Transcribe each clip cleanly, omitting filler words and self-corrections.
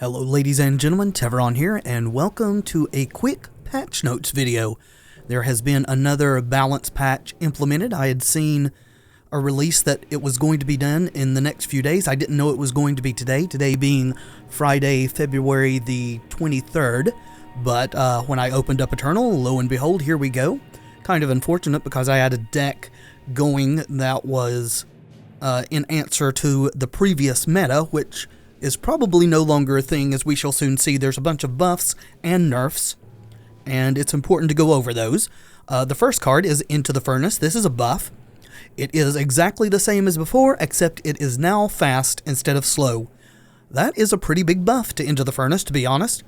Hello ladies and gentlemen, Tevaron here, and welcome to a quick patch notes video. There has been another balance patch implemented. I had seen a release that it was going to be done in the next few days. I didn't know it was going to be today being Friday, February the 23rd, but when I opened up Eternal, lo and behold, here we go. Kind of unfortunate because I had a deck going that was in answer to the previous meta, which is probably no longer a thing, as we shall soon see. There's a bunch of buffs and nerfs, and it's important to go over those. The first card is Into the Furnace. This is a buff. It is exactly the same as before, except it is now fast instead of slow. That is a pretty big buff to Into the Furnace, to be honest.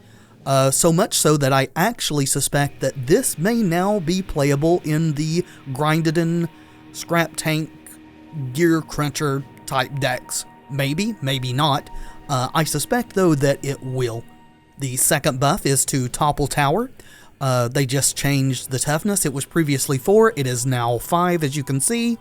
So much so that I actually suspect that this may now be playable in the Grinded Scrap Tank Gear Cruncher type decks. Maybe, maybe not. I suspect, though, that it will. The second buff is to Topple Tower. They just changed the toughness. It was previously 4. It is now 5, as you can see.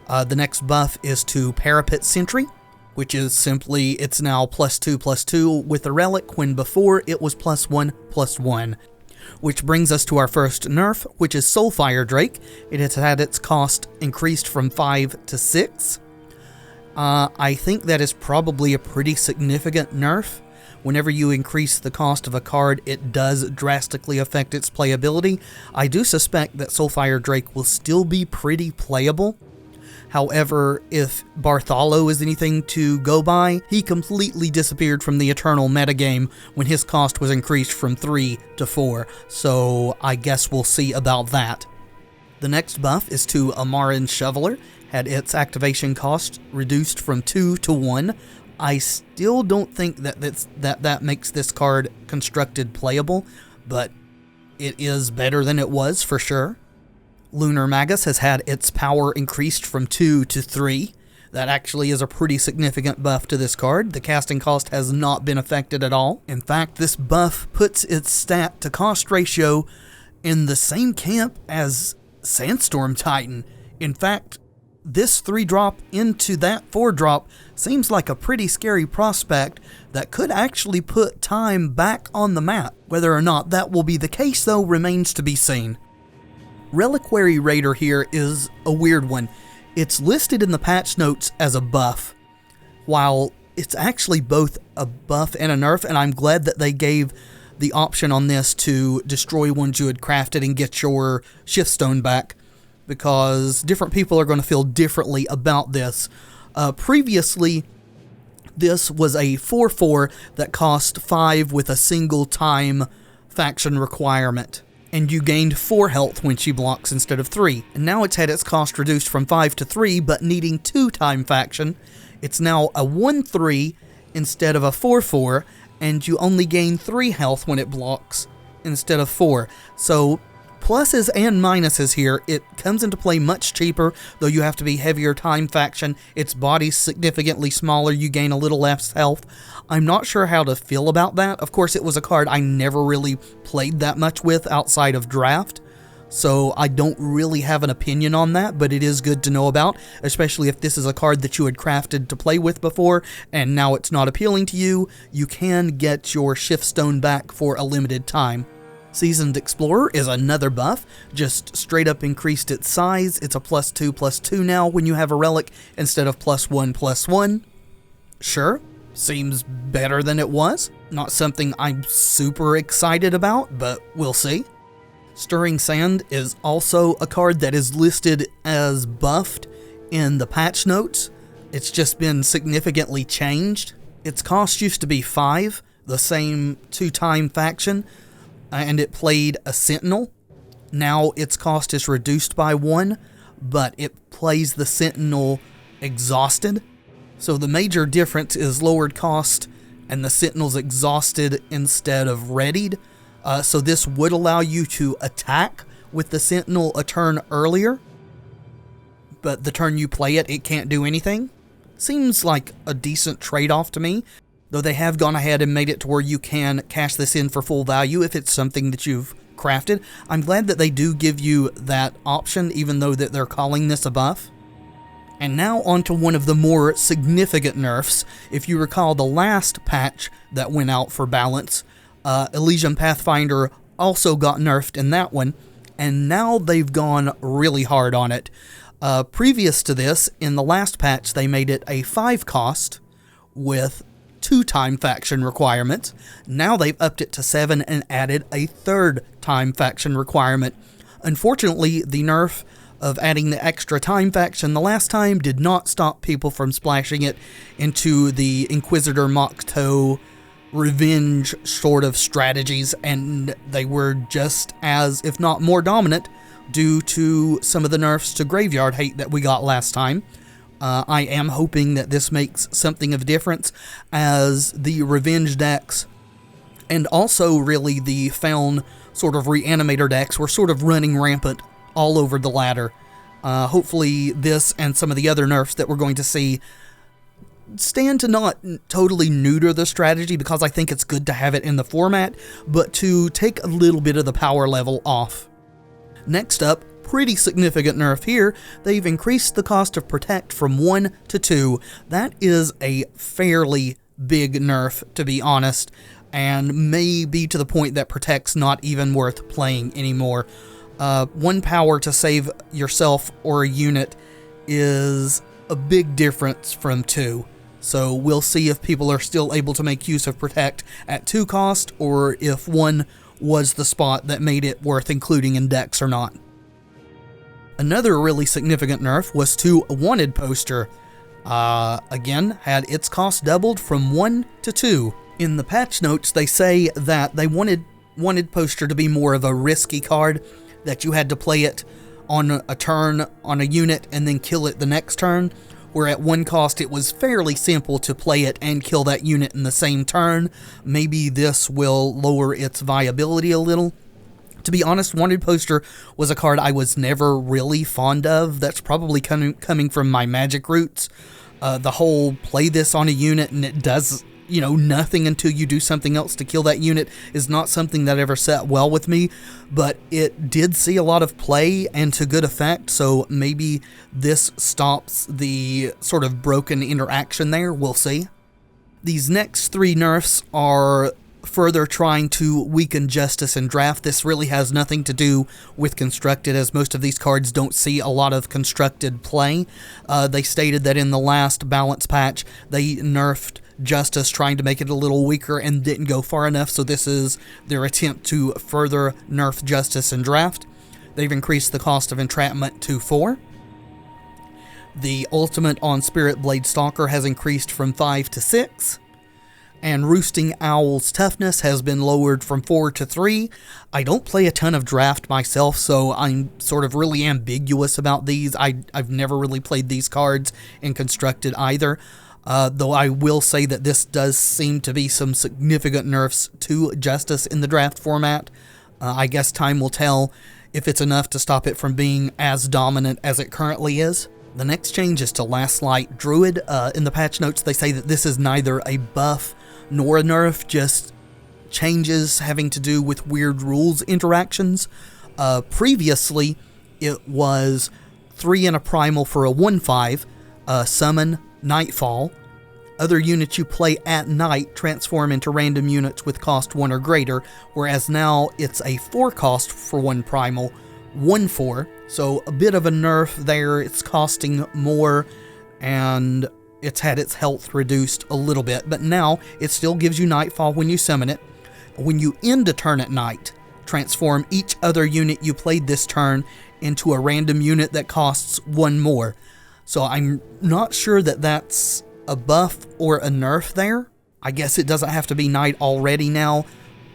The next buff is to Parapet Sentry, which is simply, it's now +2/+2 with a relic, when before it was +1/+1. Which brings us to our first nerf, which is Soulfire Drake. It has had its cost increased from 5 to 6. I think that is probably a pretty significant nerf. Whenever you increase the cost of a card, it does drastically affect its playability. I do suspect that Soulfire Drake will still be pretty playable. However, if Bartholo is anything to go by, he completely disappeared from the Eternal metagame when his cost was increased from 3 to 4, so I guess we'll see about that. The next buff is to Amaran Shoveler. Had its activation cost reduced from 2 to 1. I still don't think that makes this card constructed playable, but it is better than it was for sure. Lunar Magus has had its power increased from 2 to 3. That actually is a pretty significant buff to this card. The casting cost has not been affected at all. In fact, this buff puts its stat to cost ratio in the same camp as Sandstorm Titan. In fact, this 3-drop into that 4-drop seems like a pretty scary prospect that could actually put time back on the map. Whether or not that will be the case, though, remains to be seen. Reliquary Raider here is a weird one. It's listed in the patch notes as a buff, while it's actually both a buff and a nerf, and I'm glad that they gave the option on this to destroy ones you had crafted and get your Shiftstone back, because different people are going to feel differently about this. Previously, this was a 4/4 that cost 5 with a single time faction requirement, and you gained 4 health when she blocks instead of 3. And now it's had its cost reduced from 5 to 3, but needing 2 time faction. It's now a 1/3 instead of a 4/4, and you only gain 3 health when it blocks instead of 4. So pluses and minuses here. It comes into play much cheaper, though you have to be heavier time faction. Its body's significantly smaller, you gain a little less health. I'm not sure how to feel about that. Of course, it was a card I never really played that much with outside of draft, so I don't really have an opinion on that, but it is good to know about, especially if this is a card that you had crafted to play with before, and now it's not appealing to you. You can get your Shiftstone back for a limited time. Seasoned Explorer is another buff, just straight up increased its size. It's a +2/+2 now when you have a relic instead of +1/+1. Sure, seems better than it was. Not something I'm super excited about, but we'll see. Stirring Sand is also a card that is listed as buffed in the patch notes. It's just been significantly changed. Its cost used to be 5, the same 2-time faction, and it played a Sentinel. Now its cost is reduced by 1, but it plays the Sentinel exhausted. So the major difference is lowered cost, and the Sentinel's exhausted instead of readied. So this would allow you to attack with the Sentinel a turn earlier, but the turn you play it, it can't do anything. Seems like a decent trade-off to me. Though they have gone ahead and made it to where you can cash this in for full value if it's something that you've crafted. I'm glad that they do give you that option, even though that they're calling this a buff. And now onto one of the more significant nerfs. If you recall the last patch that went out for balance, Elysium Pathfinder also got nerfed in that one, and now they've gone really hard on it. Previous to this, in the last patch, they made it a 5 cost with 2 time faction requirements. Now they've upped it to 7 and added a 3rd time faction requirement. Unfortunately, the nerf of adding the extra time faction the last time did not stop people from splashing it into the Inquisitor Mokto revenge sort of strategies, and they were just as, if not more dominant, due to some of the nerfs to graveyard hate that we got last time. I am hoping that this makes something of a difference, as the revenge decks and also really the Feln sort of reanimator decks were sort of running rampant all over the ladder. Hopefully this and some of the other nerfs that we're going to see stand to not totally neuter the strategy, because I think it's good to have it in the format, but to take a little bit of the power level off. Next up, pretty significant nerf here. They've increased the cost of Protect from 1 to 2. That is a fairly big nerf, to be honest, and may be to the point that Protect's not even worth playing anymore. 1 power to save yourself or a unit is a big difference from 2. So we'll see if people are still able to make use of Protect at 2 cost, or if 1 was the spot that made it worth including in decks or not. Another really significant nerf was to a Wanted poster. Again, had its cost doubled from 1 to 2. In the patch notes, they say that they wanted Wanted poster to be more of a risky card, that you had to play it on a turn on a unit and then kill it the next turn, where at 1 cost it was fairly simple to play it and kill that unit in the same turn. Maybe this will lower its viability a little. To be honest, Wanted poster was a card I was never really fond of. That's probably coming from my Magic roots. The whole play this on a unit and it does, nothing until you do something else to kill that unit is not something that ever sat well with me, but it did see a lot of play and to good effect, so maybe this stops the sort of broken interaction there. We'll see. These next 3 nerfs are further trying to weaken Justice in Draft. This really has nothing to do with Constructed, as most of these cards don't see a lot of Constructed play. They stated that in the last balance patch, they nerfed Justice, trying to make it a little weaker, and didn't go far enough, so this is their attempt to further nerf Justice in Draft. They've increased the cost of Entrapment to 4. The ultimate on Spirit Blade Stalker has increased from 5 to 6. And Roosting Owl's toughness has been lowered from 4 to 3. I don't play a ton of Draft myself, so I'm sort of really ambiguous about these. I've never really played these cards in Constructed either. Though I will say that this does seem to be some significant nerfs to Justice in the Draft format. I guess time will tell if it's enough to stop it from being as dominant as it currently is. The next change is to Last Light Druid. In the patch notes, they say that this is neither a buff nor a nerf, just changes having to do with weird rules interactions. Previously, it was 3 and a primal for a 1/5, summon, Nightfall. Other units you play at night transform into random units with cost 1 or greater, whereas now it's a 4 cost for 1 primal, 1/4, so a bit of a nerf there. It's costing more, and it's had its health reduced a little bit, but now it still gives you Nightfall when you summon it. When you end a turn at night, transform each other unit you played this turn into a random unit that costs 1 more. So I'm not sure that that's a buff or a nerf there. I guess it doesn't have to be night already now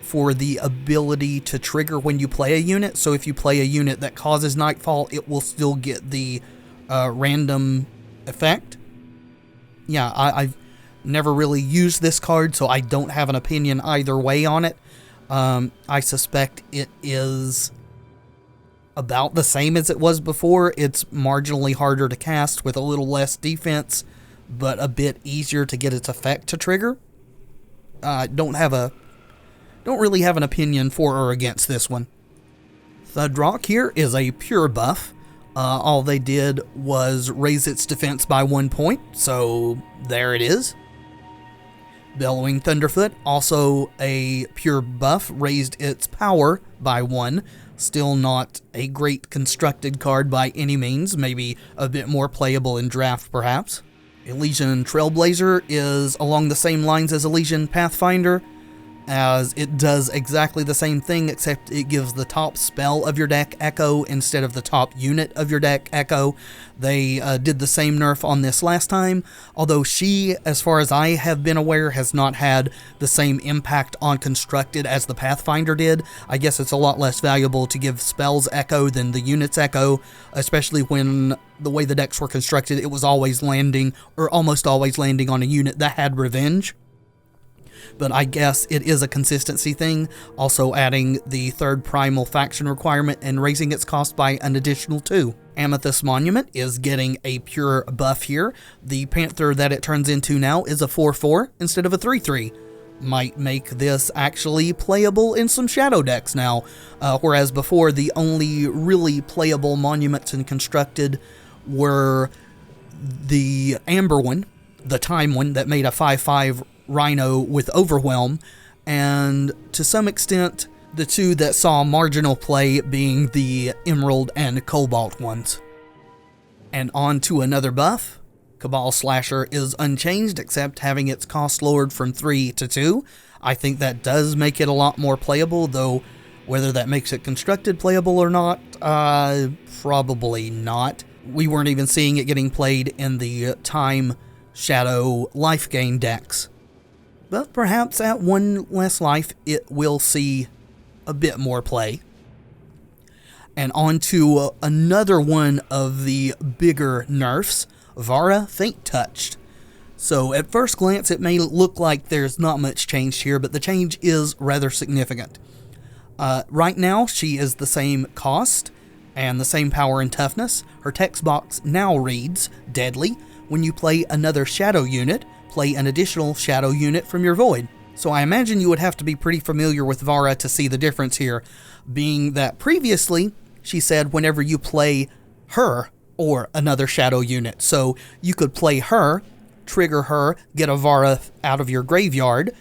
for the ability to trigger when you play a unit. So if you play a unit that causes Nightfall, it will still get the random effect. Yeah, I've never really used this card, so I don't have an opinion either way on it. I suspect it is about the same as it was before. It's marginally harder to cast with a little less defense, but a bit easier to get its effect to trigger. Don't really have an opinion for or against this one. Thudrock here is a pure buff. All they did was raise its defense by 1 point, so there it is. Bellowing Thunderfoot, also a pure buff, raised its power by 1. Still not a great constructed card by any means, maybe a bit more playable in draft perhaps. Elysian Trailblazer is along the same lines as Elysian Pathfinder, as it does exactly the same thing, except it gives the top spell of your deck Echo instead of the top unit of your deck Echo. They did the same nerf on this last time, although she, as far as I have been aware, has not had the same impact on constructed as the Pathfinder did. I guess it's a lot less valuable to give spells Echo than the units Echo, especially when the way the decks were constructed, it was always landing, or almost always landing on a unit that had Revenge. But I guess it is a consistency thing, also adding the 3rd primal faction requirement and raising its cost by an additional 2. Amethyst Monument is getting a pure buff here. The Panther that it turns into now is a 4/4 instead of a 3/3. Might make this actually playable in some shadow decks now, whereas before the only really playable monuments in constructed were the Amber one, the Time one that made a 5/5 Rhino with Overwhelm, and to some extent the 2 that saw marginal play being the Emerald and Cobalt ones. And on to another buff. Cabal Slasher is unchanged except having its cost lowered from 3 to 2. I think that does make it a lot more playable, though whether that makes it constructed playable or not, probably not. We weren't even seeing it getting played in the Time Shadow life gain decks. But perhaps at 1 less life, it will see a bit more play. And on to another one of the bigger nerfs, Vara Faint Touched. So at first glance, it may look like there's not much change here, but the change is rather significant. Right now, she is the same cost and the same power and toughness. Her text box now reads, Deadly. When you play another shadow unit, play an additional shadow unit from your void. So I imagine you would have to be pretty familiar with Vara to see the difference here, being that previously she said whenever you play her or another shadow unit. So you could play her, trigger her, get a Vara out of your graveyard,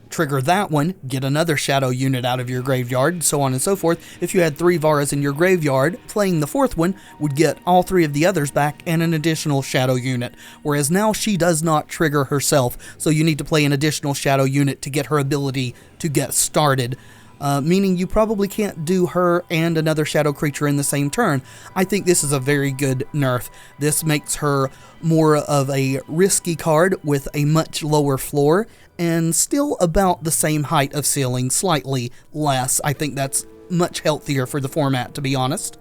trigger that one, get another shadow unit out of your graveyard, so on and so forth. If you had 3 Varas in your graveyard, playing the 4th one would get all 3 of the others back and an additional shadow unit. Whereas now she does not trigger herself, so you need to play an additional shadow unit to get her ability to get started. Meaning you probably can't do her and another shadow creature in the same turn. I think this is a very good nerf. This makes her more of a risky card with a much lower floor and still about the same height of ceiling, slightly less. I think that's much healthier for the format, to be honest.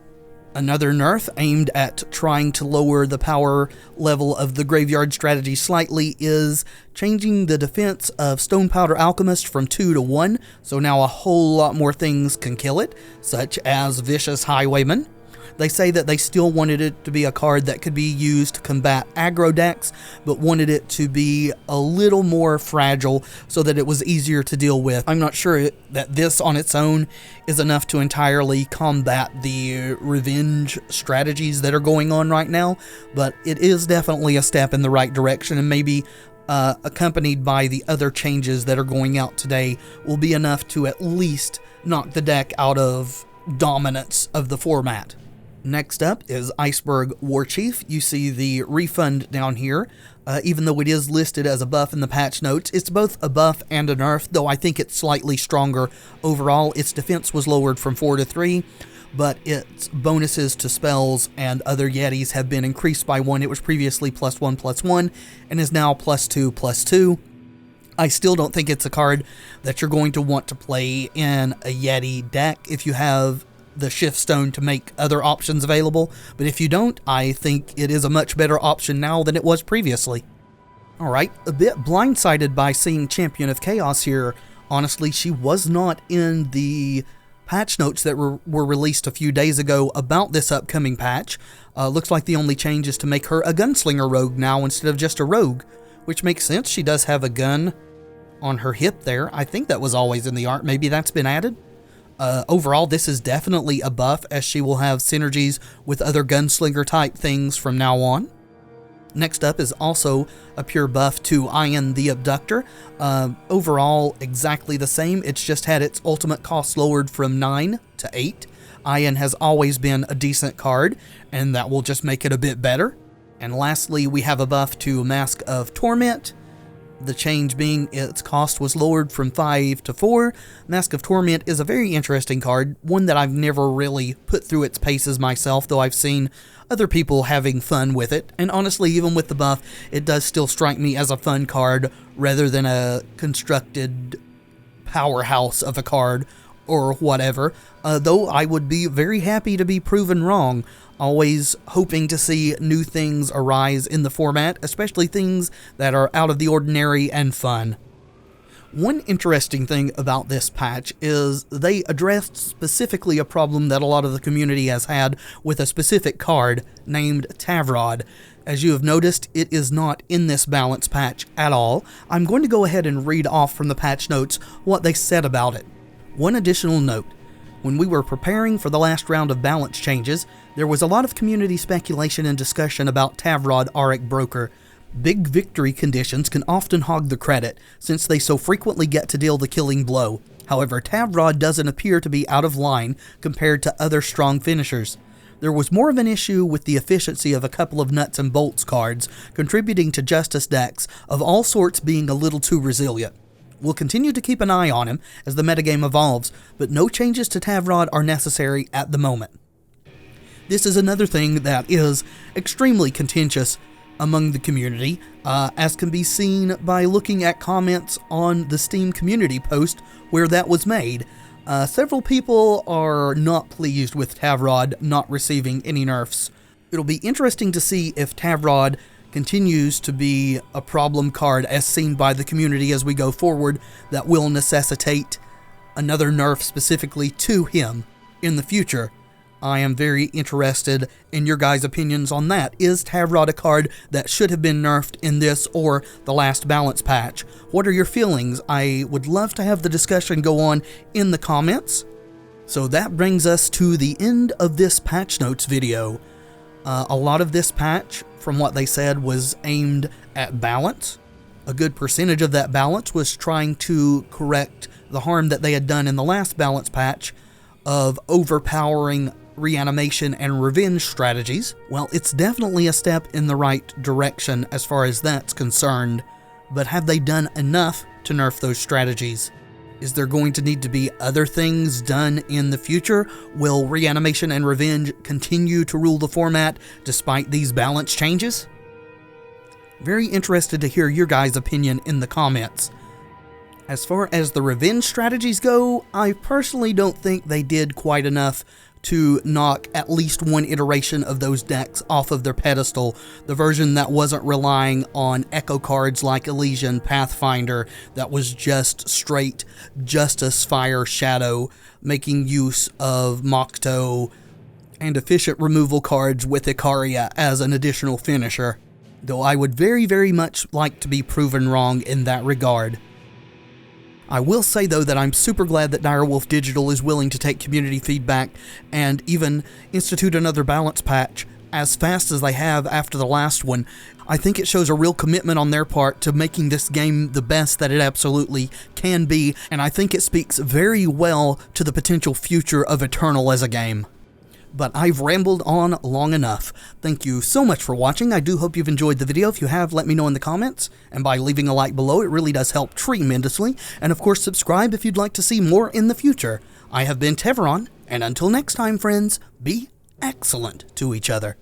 Another nerf aimed at trying to lower the power level of the graveyard strategy slightly is changing the defense of Stone Powder Alchemist from 2 to 1, so now a whole lot more things can kill it, such as Vicious Highwayman. They say that they still wanted it to be a card that could be used to combat aggro decks, but wanted it to be a little more fragile so that it was easier to deal with. I'm not sure that this on its own is enough to entirely combat the revenge strategies that are going on right now, but it is definitely a step in the right direction, and maybe accompanied by the other changes that are going out today will be enough to at least knock the deck out of dominance of the format. Next up is Iceberg Warchief. You see the refund down here. Even though it is listed as a buff in the patch notes, it's both a buff and a nerf, though I think it's slightly stronger overall. Its defense was lowered from 4 to 3, but its bonuses to spells and other Yetis have been increased by 1. It was previously +1/+1 and is now +2/+2. I still don't think it's a card that you're going to want to play in a Yeti deck if you have the Shift Stone to make other options available, but if you don't, I think it is a much better option now than it was previously. Alright, a bit blindsided by seeing Champion of Chaos here. Honestly, she was not in the patch notes that were released a few days ago about this upcoming patch. Looks like the only change is to make her a Gunslinger Rogue now instead of just a Rogue, which makes sense. She does have a gun on her hip there. I think that was always in the art. Maybe that's been added. Overall, this is definitely a buff, as she will have synergies with other gunslinger type things from now on. Next up is also a pure buff to Ian the Abductor. Overall, exactly the same, it's just had its ultimate cost lowered from 9 to 8. Ian has always been a decent card, and that will just make it a bit better. And lastly, we have a buff to Mask of Torment. The change being its cost was lowered from 5 to 4. Mask of Torment is a very interesting card, one that I've never really put through its paces myself, though I've seen other people having fun with it. And honestly, even with the buff, it does still strike me as a fun card rather than a constructed powerhouse of a card or whatever, though I would be very happy to be proven wrong. Always hoping to see new things arise in the format, especially things that are out of the ordinary and fun. One interesting thing about this patch is they addressed specifically a problem that a lot of the community has had with a specific card named Tevaron. As you have noticed, it is not in this balance patch at all. I'm going to go ahead and read off from the patch notes what they said about it. One additional note. When we were preparing for the last round of balance changes, there was a lot of community speculation and discussion about Tevaron Auric Broker. Big victory conditions can often hog the credit, since they so frequently get to deal the killing blow. However, Tevaron doesn't appear to be out of line compared to other strong finishers. There was more of an issue with the efficiency of a couple of nuts and bolts cards, contributing to Justice decks of all sorts being a little too resilient. We'll continue to keep an eye on him as the metagame evolves, but no changes to Tevaron are necessary at the moment. This is another thing that is extremely contentious among the community, as can be seen by looking at comments on the Steam community post where that was made. Several people are not pleased with Tevaron not receiving any nerfs. It'll be interesting to see if Tevaron continues to be a problem card as seen by the community as we go forward that will necessitate another nerf specifically to him in the future. I am very interested in your guys' opinions on that. Is Tevaron a card that should have been nerfed in this or the last balance patch? What are your feelings? I would love to have the discussion go on in the comments. So that brings us to the end of this patch notes video. A lot of this patch, from what they said, was aimed at balance. A good percentage of that balance was trying to correct the harm that they had done in the last balance patch of overpowering reanimation and revenge strategies. Well, it's definitely a step in the right direction as far as that's concerned, but have they done enough to nerf those strategies? Is there going to need to be other things done in the future? Will reanimation and revenge continue to rule the format despite these balance changes? Very interested to hear your guys' opinion in the comments. As far as the revenge strategies go, I personally don't think they did quite enough to knock at least one iteration of those decks off of their pedestal. The version that wasn't relying on echo cards like Elysian, Pathfinder, that was just straight Justice, Fire, Shadow, making use of Mokto and efficient removal cards with Ikaria as an additional finisher. Though I would very, very much like to be proven wrong in that regard. I will say, though, that I'm super glad that Direwolf Digital is willing to take community feedback and even institute another balance patch as fast as they have after the last one. I think it shows a real commitment on their part to making this game the best that it absolutely can be, and I think it speaks very well to the potential future of Eternal as a game. But I've rambled on long enough. Thank you so much for watching. I do hope you've enjoyed the video. If you have, let me know in the comments. And by leaving a like below, it really does help tremendously. And of course, subscribe if you'd like to see more in the future. I have been Tevaron, and until next time, friends, be excellent to each other.